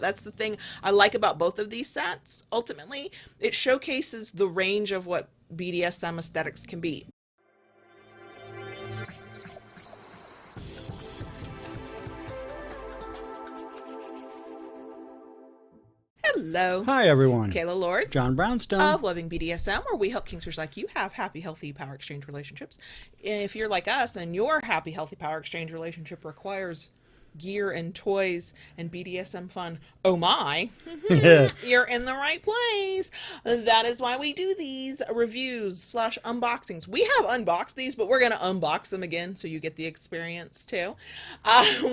That's the thing I like about both of these sets. Ultimately, it showcases the range of what BDSM aesthetics can be. Hello. Hi, everyone. Kayla Lords. John Brownstone. Of Loving BDSM, where we help kinksters like you have happy, healthy power exchange relationships. If you're like us and your happy, healthy power exchange relationship requires gear and toys and BDSM fun, oh my, you're in the right place. That is why we do these reviews / unboxings. We have unboxed these, but we're going to unbox them again so you get the experience too.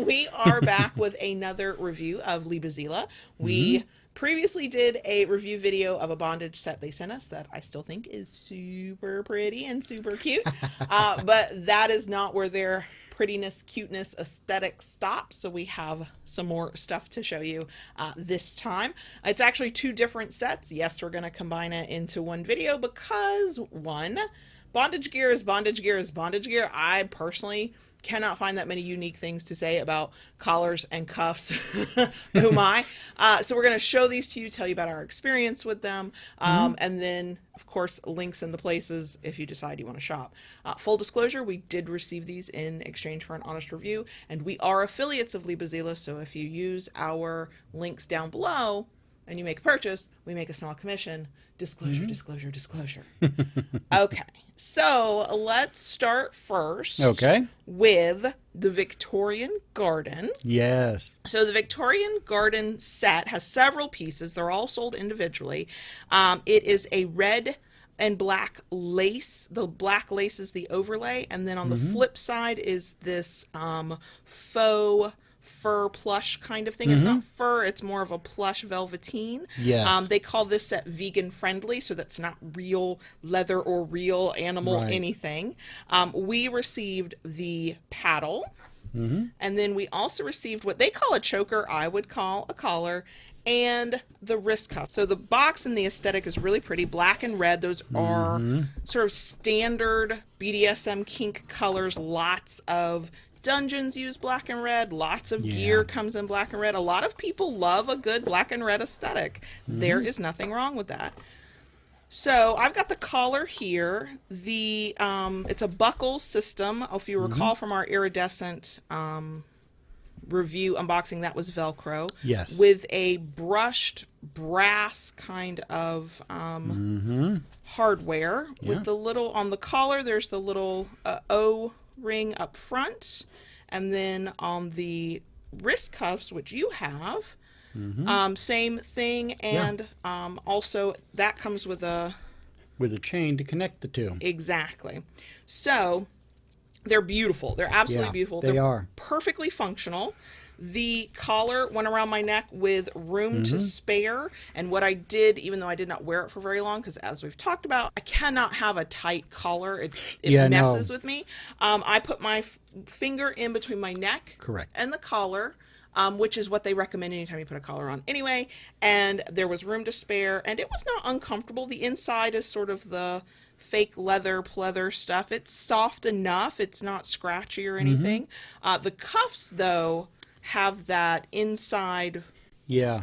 We are back with another review of Liebe Seele. We previously did a review video of a bondage set they sent us that I still think is super pretty and super cute. But that is not where their prettiness, cuteness, aesthetic stops. So we have some more stuff to show you this time. It's actually two different sets. Yes, we're going to combine it into one video because one, bondage gear is bondage gear is bondage gear. I personally cannot find that many unique things to say about collars and cuffs. Oh my. So we're going to show these to you, tell you about our experience with them, and then of course links in the places if you decide you want to shop. Full disclosure, we did receive these in exchange for an honest review, and we are affiliates of Liebe Seele, so if you use our links down below and you make a purchase, we make a small commission. Disclosure, disclosure, disclosure. Okay, so let's start first with the Victorian Garden. Yes. So the Victorian Garden Set has several pieces. They're all sold individually. It is a red and black lace. The black lace is the overlay, and then on the flip side is this faux fur plush kind of thing. It's not fur, it's more of a plush velveteen. Yes. They call this set vegan friendly, so that's not real leather or real animal anything. We received the paddle, and then we also received what they call a choker, I would call a collar, and the wrist cuff. So the box and the aesthetic is really pretty, black and red. Those are sort of standard BDSM kink colors. Lots of dungeons use black and red. Lots of gear comes in black and red. A lot of people love a good black and red aesthetic. There is nothing wrong with that. So I've got the collar here. The it's a buckle system. If you recall from our iridescent review unboxing, that was Velcro. Yes. With a brushed brass kind of hardware. With the little, on the collar, there's the little O ring up front, and then on the wrist cuffs, which you have, same thing, and also that comes with a chain to connect the two. Exactly. So they're beautiful. They're absolutely beautiful. They are perfectly functional. The collar went around my neck with room to spare, and what I did, even though I did not wear it for very long, because as we've talked about, I cannot have a tight collar. It messes with me. I put my finger in between my neck and the collar, which is what they recommend anytime you put a collar on anyway, and there was room to spare, and it was not uncomfortable. The inside is sort of the fake leather pleather stuff. It's soft enough. It's not scratchy or anything. The cuffs, though, have that inside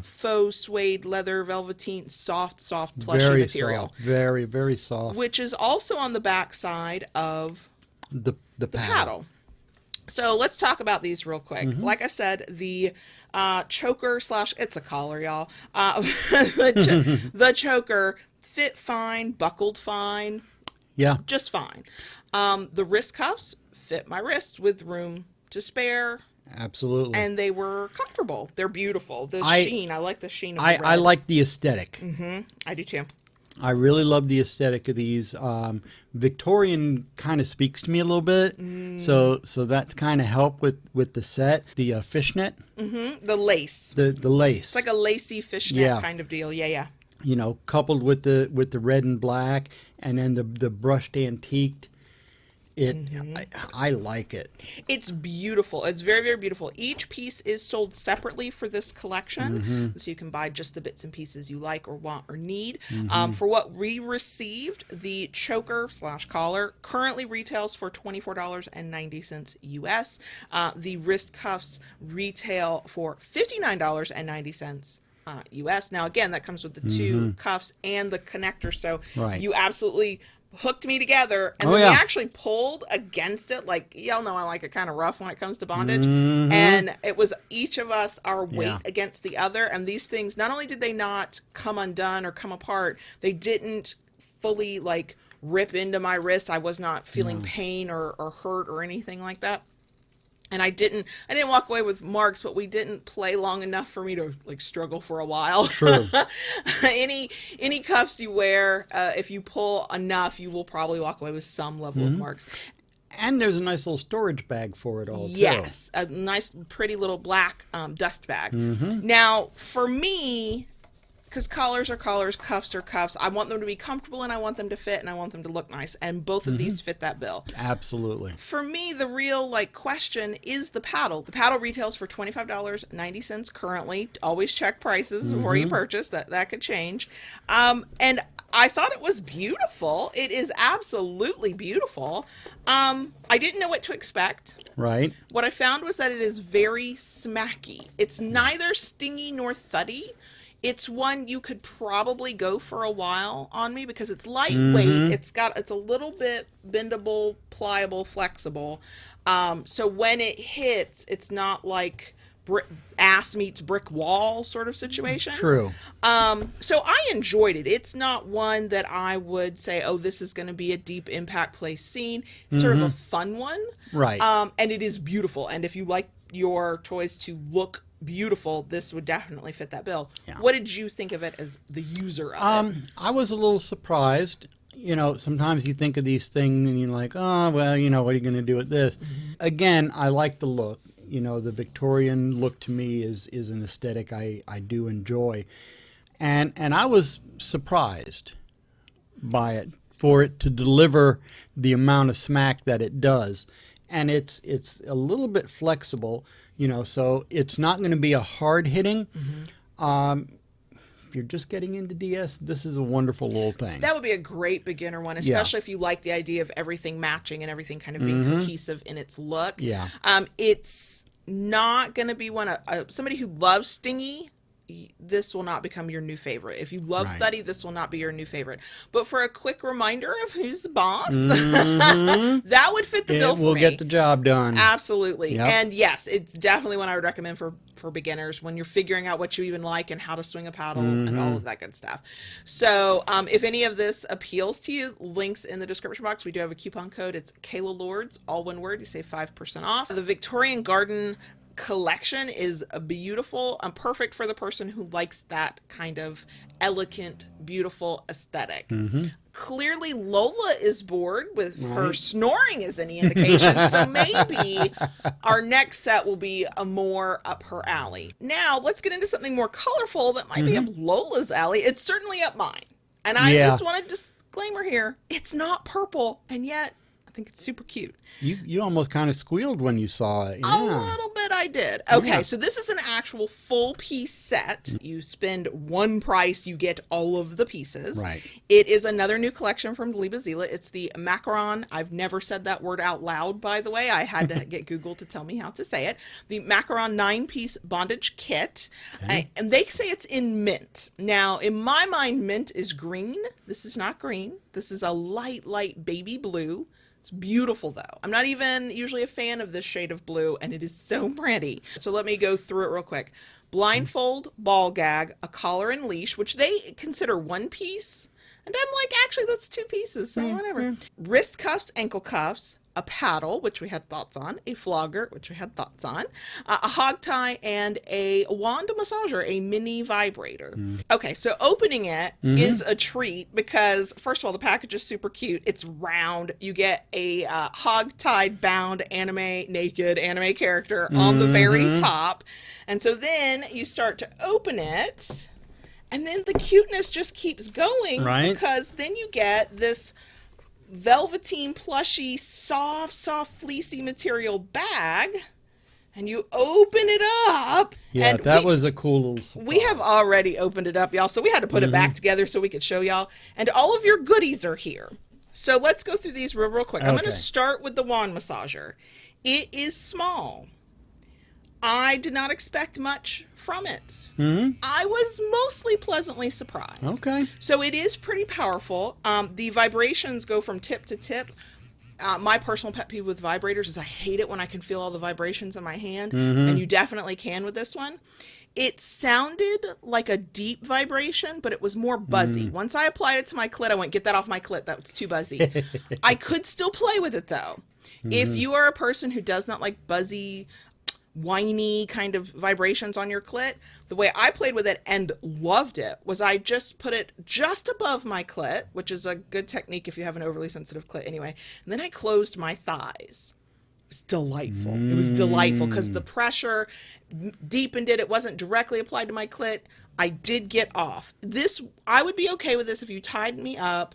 faux suede leather velveteen soft plushy material. Soft. Very, very soft. Which is also on the back side of the paddle. So let's talk about these real quick. Like I said, the choker / it's a collar, y'all. The choker fit fine, buckled fine. Yeah. Just fine. The wrist cuffs fit my wrist with room to spare. Absolutely. And they were comfortable. They're beautiful. The sheen. I like the sheen of the red. I like the aesthetic. I do too. I really love the aesthetic of these. Victorian kind of speaks to me a little bit. So that's kind of helped with the set. The fishnet. The lace. The lace. It's like a lacy fishnet kind of deal. Yeah. You know, coupled with the red and black, and then the brushed antiqued. I like it. It's beautiful. It's very, very beautiful. Each piece is sold separately for this collection, so you can buy just the bits and pieces you like or want or need. For what we received, the choker / collar currently retails for $24.90 US. The wrist cuffs retail for $59.90 US. Now, again, that comes with the two cuffs and the connector, so you absolutely hooked me together, and then we actually pulled against it. Like, y'all know I like it kind of rough when it comes to bondage, and it was each of us our weight against the other, and these things, not only did they not come undone or come apart, they didn't fully like rip into my wrist. I was not feeling pain or hurt or anything like that. And I didn't walk away with marks, but we didn't play long enough for me to like struggle for a while. True. Any cuffs you wear, if you pull enough, you will probably walk away with some level of marks. And there's a nice little storage bag for it all, Yes, a nice, pretty little black dust bag. Now, for me, because collars are collars, cuffs are cuffs, I want them to be comfortable, and I want them to fit, and I want them to look nice, and both of these fit that bill. Absolutely. For me, the real question is the paddle. The paddle retails for $25.90 currently. Always check prices before you purchase. That could change. And I thought it was beautiful. It is absolutely beautiful. I didn't know what to expect. Right. What I found was that it is very smacky. It's neither stingy nor thuddy. It's one you could probably go for a while on me because it's lightweight. It's a little bit bendable, pliable, flexible. So when it hits, it's not like ass meets brick wall sort of situation. True. So I enjoyed it. It's not one that I would say, oh, this is going to be a deep impact play scene. It's sort of a fun one. Right. And it is beautiful. And if you like your toys to look beautiful, this would definitely fit that bill. Yeah. What did you think of it as the user of it? I was a little surprised. You know, sometimes you think of these things and you're like, oh, well, you know, what are you going to do with this? Again, I like the look. You know, the Victorian look to me is an aesthetic I do enjoy. And I was surprised by it, for it to deliver the amount of smack that it does. And it's a little bit flexible, you know, so it's not going to be a hard hitting. If you're just getting into DS, this is a wonderful little thing. That would be a great beginner one, especially if you like the idea of everything matching and everything kind of being cohesive in its look. Yeah. It's not going to be one of somebody who loves stingy. This will not become your new favorite. If you love thuddy, this will not be your new favorite. But for a quick reminder of who's the boss, that would fit the bill for me. It will get the job done. Absolutely. Yep. And yes, it's definitely one I would recommend for beginners when you're figuring out what you even like and how to swing a paddle and all of that good stuff. So if any of this appeals to you, links in the description box. We do have a coupon code. It's Kayla Lords, all one word. You save 5% off. The Victorian Garden collection is beautiful and perfect for the person who likes that kind of elegant, beautiful aesthetic. Clearly Lola is bored with her snoring is any indication, so maybe our next set will be a more up her alley. Now let's get into something more colorful that might be up Lola's alley. It's certainly up mine, and I just want a disclaimer here, it's not purple, and yet I think it's super cute. You almost kind of squealed when you saw it. A little bit I did. Okay, so this is an actual full piece set. You spend one price, you get all of the pieces. Right. It is another new collection from Liebe Seele. It's the macaron. I've never said that word out loud, by the way. I had to get Google to tell me how to say it. The macaron 9-piece bondage kit. Okay. And they say it's in mint. Now, in my mind, mint is green. This is not green. This is a light baby blue. It's beautiful, though. I'm not even usually a fan of this shade of blue, and it is so pretty. So let me go through it real quick. Blindfold, ball gag, a collar and leash, which they consider one piece. And I'm like, actually, that's 2 pieces, so whatever. Wrist cuffs, ankle cuffs, a paddle, which we had thoughts on, a flogger, which we had thoughts on, a hog tie, and a wand massager, a mini vibrator. Okay, so opening it is a treat because, first of all, the package is super cute. It's round. You get a hog-tied bound naked anime character on the very top. And so then you start to open it, and then the cuteness just keeps going because then you get this velveteen, plushy, soft, fleecy material bag, and you open it up. Yeah, and that was a cool little surprise. We have already opened it up, y'all, so we had to put it back together so we could show y'all. And all of your goodies are here. So let's go through these real quick. I'm going to start with the wand massager. It is small. I did not expect much from it. I was mostly pleasantly surprised. Okay. So it is pretty powerful. The vibrations go from tip to tip. My personal pet peeve with vibrators is I hate it when I can feel all the vibrations in my hand, and you definitely can with this one. It sounded like a deep vibration, but it was more buzzy. Once I applied it to my clit, I went, get that off my clit. That was too buzzy. I could still play with it, though. If you are a person who does not like buzzy, whiny kind of vibrations on your clit, the way I played with it and loved it was I just put it just above my clit, which is a good technique if you have an overly sensitive clit anyway, and then I closed my thighs. It was delightful. It was delightful because the pressure deepened it. It wasn't directly applied to my clit. I did get off. I would be okay with this if you tied me up,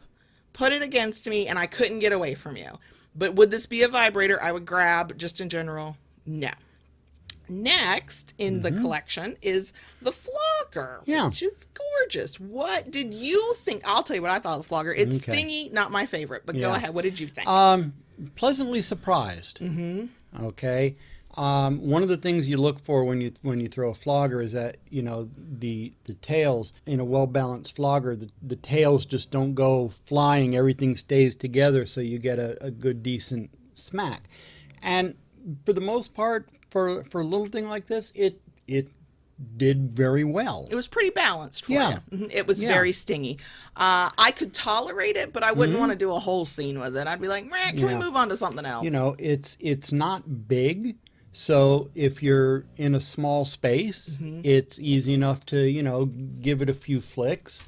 put it against me, and I couldn't get away from you. But would this be a vibrator I would grab just in general? No. Next in the collection is the flogger, which is gorgeous. What did you think? I'll tell you what I thought of the flogger. It's stingy, not my favorite, but go ahead. What did you think? Pleasantly surprised. Okay. One of the things you look for when you throw a flogger is that, you know, the tails in a well-balanced flogger, the tails just don't go flying. Everything stays together, so you get a good, decent smack. And for the most part, for a little thing like this, it did very well. It was pretty balanced for you. It was very stingy. I could tolerate it, but I wouldn't want to do a whole scene with it. I'd be like, can we move on to something else? You know, it's not big, so if you're in a small space, it's easy enough to, you know, give it a few flicks.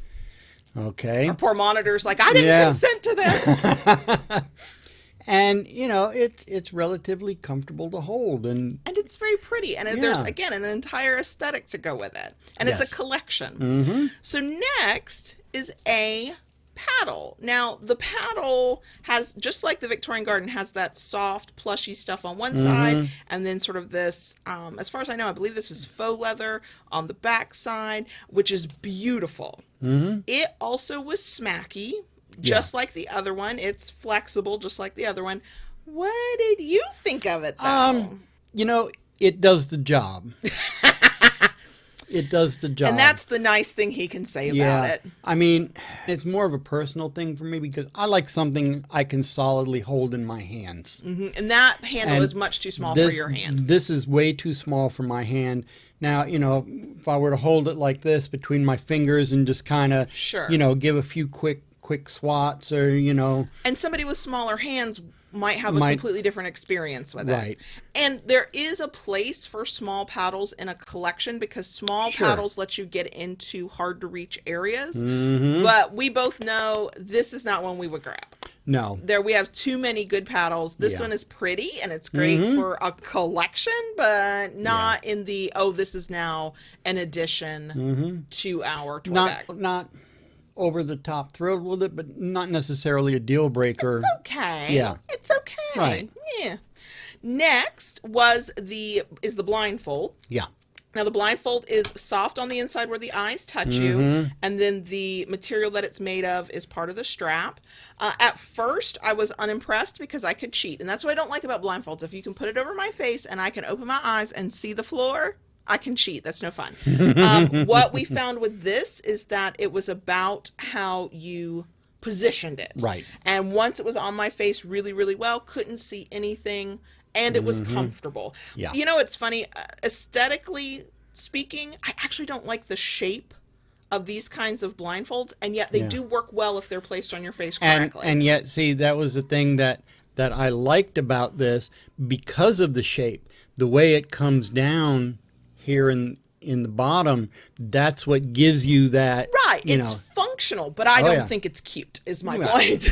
Okay. Our poor monitor's like, I didn't consent to this. And, you know, it's relatively comfortable to hold. And it's very pretty. And there's, again, an entire aesthetic to go with it. And it's a collection. So next is a paddle. Now, the paddle has, just like the Victorian Garden, has that soft, plushy stuff on one side. And then sort of this, as far as I know, I believe this is faux leather on the back side, which is beautiful. It also was smacky. Just like the other one. It's flexible, just like the other one. What did you think of it, though? You know, it does the job. It does the job. And that's the nice thing he can say about it. I mean, it's more of a personal thing for me because I like something I can solidly hold in my hands. And that handle is much too small for your hand. This is way too small for my hand. Now, you know, if I were to hold it like this between my fingers and just kind of, you know, give a few quick swats or, you know. And somebody with smaller hands might have a completely different experience with it. And there is a place for small paddles in a collection because small paddles let you get into hard to reach areas. But we both know this is not one we would grab. No. We have too many good paddles. This one is pretty and it's great for a collection, but not in the, this is now an addition to our toy bag. Not over the top thrilled with it, but not necessarily a deal breaker. It's okay. Yeah. It's okay. Right. Yeah. Next is the blindfold. Yeah. Now the blindfold is soft on the inside where the eyes touch you, and then the material that it's made of is part of the strap. At first, I was unimpressed because I could cheat, and that's what I don't like about blindfolds. If you can put it over my face and I can open my eyes and see the floor, I can cheat. That's no fun. What we found with this is that it was about how you positioned it. Right. And once it was on my face really, really well, couldn't see anything, and it was comfortable. Yeah. You know, it's funny. Aesthetically speaking, I actually don't like the shape of these kinds of blindfolds, and yet they do work well if they're placed on your face correctly. And yet, see, that was the thing that I liked about this because of the shape. The way it comes down here in the bottom, that's what gives you that. Right. It's functional, but I don't think it's cute, is my point.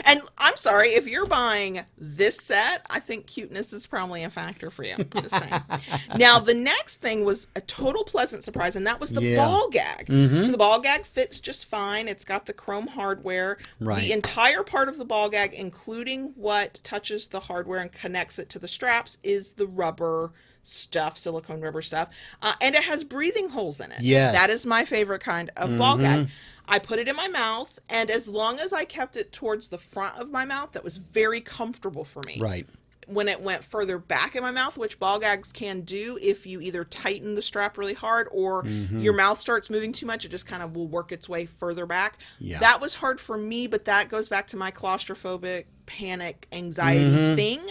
And I'm sorry, if you're buying this set, I think cuteness is probably a factor for you. I'm just saying. Now, the next thing was a total pleasant surprise, and that was the ball gag. So the ball gag fits just fine. It's got the chrome hardware. Right. The entire part of the ball gag, including what touches the hardware and connects it to the straps, is the rubber stuff, silicone rubber stuff. And it has breathing holes in it. Yes. That is my favorite kind of ball gag. I put it in my mouth, and as long as I kept it towards the front of my mouth, that was very comfortable for me. Right. When it went further back in my mouth, which ball gags can do if you either tighten the strap really hard or your mouth starts moving too much, it just kind of will work its way further back. Yeah. That was hard for me, but that goes back to my claustrophobic panic anxiety thing.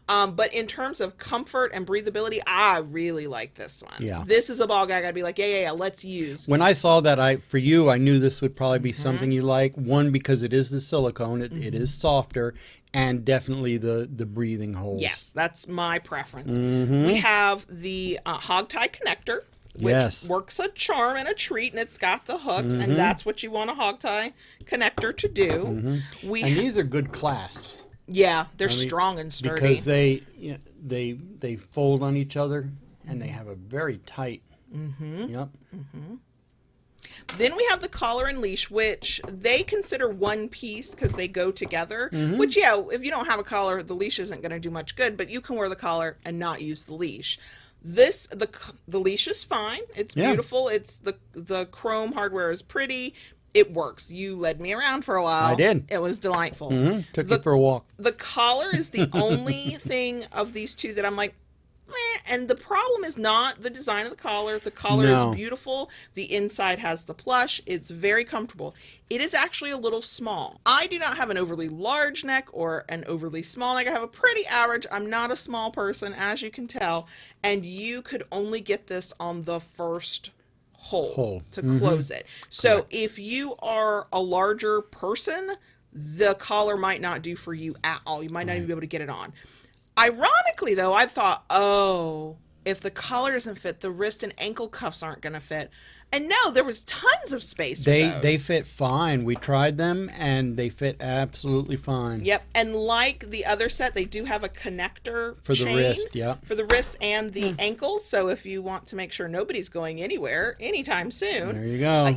But in terms of comfort and breathability, I really like this one. Yeah. This is a ball gag I'd be like, yeah, let's use. When I saw that, for you, I knew this would probably be something you like. One, because it is the silicone, it is softer, and definitely the breathing holes. Yes, that's my preference. We have the hog tie connector, which works a charm and a treat, and it's got the hooks, and that's what you want a hog tie connector to do. And these are good clasps. Yeah, they're strong and sturdy. Because they fold on each other, and they have a very tight. Yep. Then we have the collar and leash, which they consider one piece because they go together. Which, if you don't have a collar, the leash isn't going to do much good, but you can wear the collar and not use the leash. The leash is fine. It's beautiful. It's the chrome hardware is pretty. It works. You led me around for a while. I did. It was delightful. Took you for a walk. The collar is the only thing of these two that I'm like, meh. And the problem is not the design of the collar. The collar is beautiful. The inside has the plush. It's very comfortable. It is actually a little small. I do not have an overly large neck or an overly small neck. I have a pretty average. I'm not a small person, as you can tell. And you could only get this on the first hole to close it. So if you are a larger person, the collar might not do for you at all. You might not even be able to get it on. Ironically, though, I thought, if the collar doesn't fit, the wrist and ankle cuffs aren't going to fit. And no, there was tons of space for those. They fit fine. We tried them, and they fit absolutely fine. Yep, and like the other set, they do have a connector for chain the wrist. Yeah, for the wrists and the ankles. So if you want to make sure nobody's going anywhere anytime soon, there you go.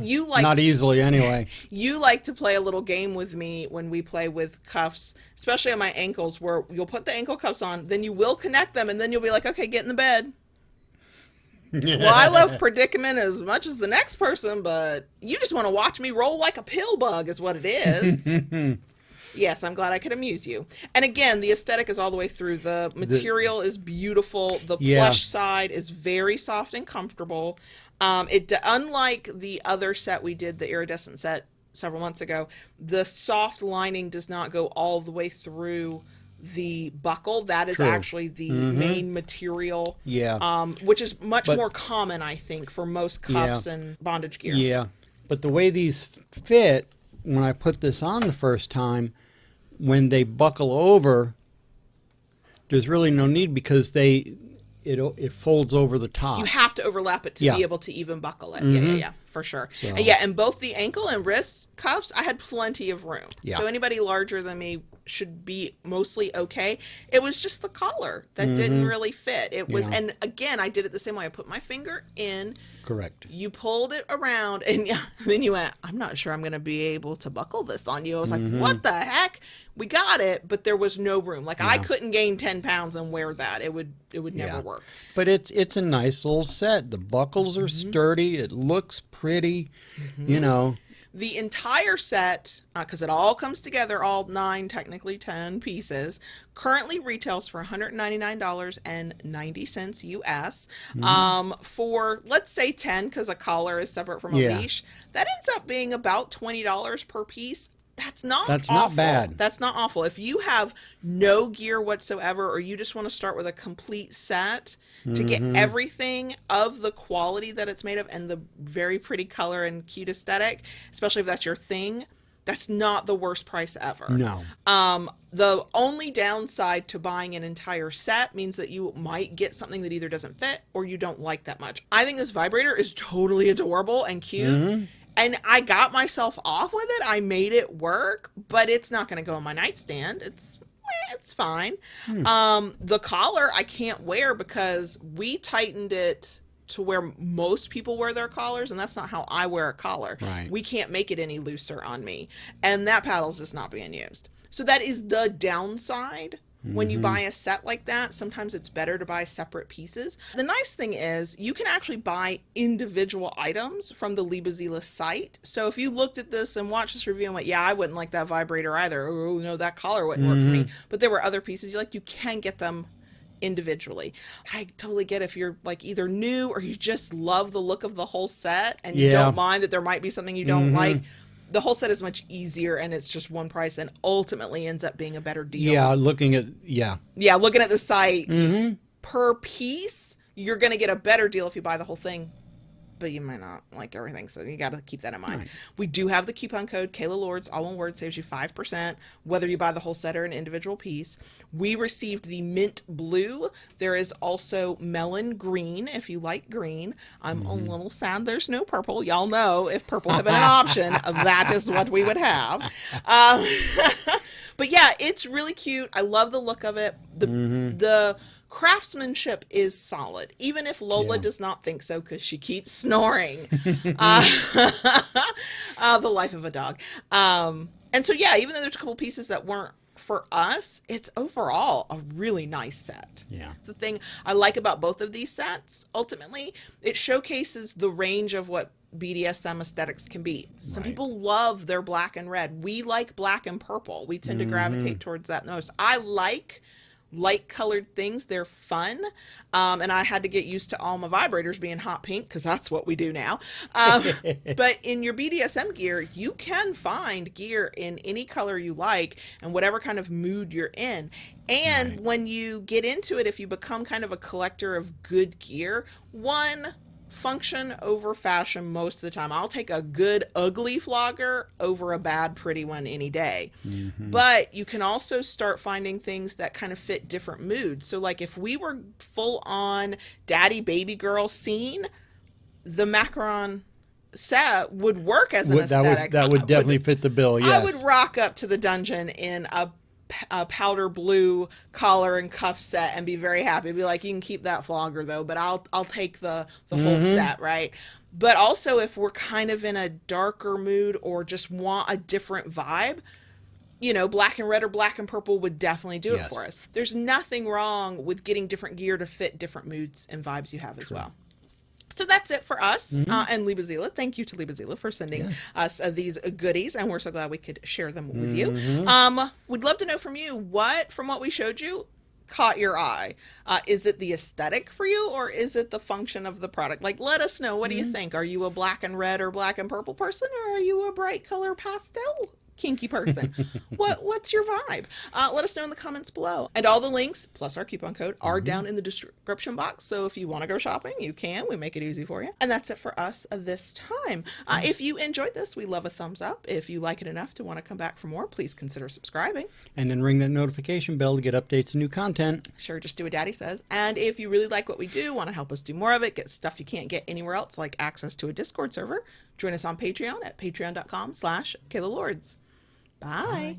Not easily anyway. You like to play a little game with me when we play with cuffs, especially on my ankles, where you'll put the ankle cuffs on, then you will connect them, and then you'll be like, okay, get in the bed. Well, I love predicament as much as the next person, but you just want to watch me roll like a pill bug is what it is. Yes, I'm glad I could amuse you. And again, the aesthetic is all the way through. The material is beautiful. The plush side is very soft and comfortable. Unlike the other set we did, the iridescent set several months ago, the soft lining does not go all the way through the buckle. That is actually the main material, which is much more common, I think, for most cuffs and bondage gear. Yeah, but the way these fit, when I put this on the first time, when they buckle over, there's really no need because it folds over the top. You have to overlap it to be able to even buckle it. Yeah, for sure. So. And both the ankle and wrist cuffs, I had plenty of room. So anybody larger than me should be mostly okay. It was just the collar that didn't really fit. It was, and again, I did it the same way. I put my finger in. Correct. You pulled it around, and then you went, I'm not sure I'm going to be able to buckle this on you. I was like, what the heck? We got it, but there was no room. Like, I couldn't gain 10 pounds and wear that. It would never work. But it's a nice little set. The buckles are sturdy. It looks pretty, you know. The entire set, because it all comes together, all 9, technically 10 pieces, currently retails for $199.90 US. For, let's say 10, because a collar is separate from a leash, that ends up being about $20 per piece. That's not bad. That's not awful. If you have no gear whatsoever, or you just want to start with a complete set to get everything of the quality that it's made of and the very pretty color and cute aesthetic, especially if that's your thing, that's not the worst price ever. No. The only downside to buying an entire set means that you might get something that either doesn't fit or you don't like that much. I think this vibrator is totally adorable and cute. And I got myself off with it. I made it work, but it's not going to go on my nightstand. It's fine. The collar I can't wear because we tightened it to where most people wear their collars, and that's not how I wear a collar. Right. We can't make it any looser on me, and that paddle's just not being used. So that is the downside. When you buy a set like that, sometimes it's better to buy separate pieces. The nice thing is you can actually buy individual items from the Liebe Seele site. So if you looked at this and watched this review and went, yeah, I wouldn't like that vibrator either. Oh, no, that collar wouldn't work for me. But there were other pieces you can get them individually. I totally get if you're like either new or you just love the look of the whole set and you don't mind that there might be something you don't like. The whole set is much easier and it's just one price and ultimately ends up being a better deal. Yeah, looking at the site per piece, you're going to get a better deal if you buy the whole thing, but you might not like everything, so you got to keep that in mind. Right. We do have the coupon code Kayla Lords, all one word, saves you 5%, whether you buy the whole set or an individual piece. We received the mint blue. There is also melon green, if you like green. I'm a little sad there's no purple. Y'all know if purple had been an option, that is what we would have. But yeah, it's really cute. I love the look of it. The craftsmanship is solid, even if Lola does not think so because she keeps snoring. The life of a dog. And so, yeah, even though there's a couple pieces that weren't for us, it's overall a really nice set. Yeah. The thing I like about both of these sets, ultimately, it showcases the range of what BDSM aesthetics can be. Some people love their black and red. We like black and purple. We tend to gravitate towards that most. I like light colored things. They're fun. And I had to get used to all my vibrators being hot pink because that's what we do now. But in your BDSM gear, you can find gear in any color you like and whatever kind of mood you're in. And when you get into it, if you become kind of a collector of good gear, function over fashion most of the time. I'll take a good ugly flogger over a bad pretty one any day. But you can also start finding things that kind of fit different moods. So like if we were full on daddy baby girl scene, the macaron set would work as an aesthetic. That would definitely fit the bill. Yes. I would rock up to the dungeon in a powder blue collar and cuff set and be very happy. Be like, you can keep that flogger though, but I'll take the whole set, right? But also if we're kind of in a darker mood or just want a different vibe, black and red or black and purple would definitely do it for us. There's nothing wrong with getting different gear to fit different moods and vibes you have as well. So that's it for us and Liebe Seele. Thank you to Liebe Seele for sending us these goodies, and we're so glad we could share them with you. We'd love to know from you from what we showed you, caught your eye. Is it the aesthetic for you, or is it the function of the product? Like, let us know. What do you think? Are you a black and red or black and purple person, or are you a bright color pastel kinky person? What's your vibe? Let us know in the comments below. And all the links plus our coupon code are down in the description box, so if you want to go shopping, you can. We make it easy for you. And that's it for us this time. If you enjoyed this, we love a thumbs up. If you like it enough to want to come back for more, please consider subscribing, and then ring that notification bell to get updates and new content. Sure, just do what Daddy says. And if you really like what we do, want to help us do more of it, get stuff you can't get anywhere else, like access to a Discord server, join us on Patreon at patreon.com/KaylaLords. Bye.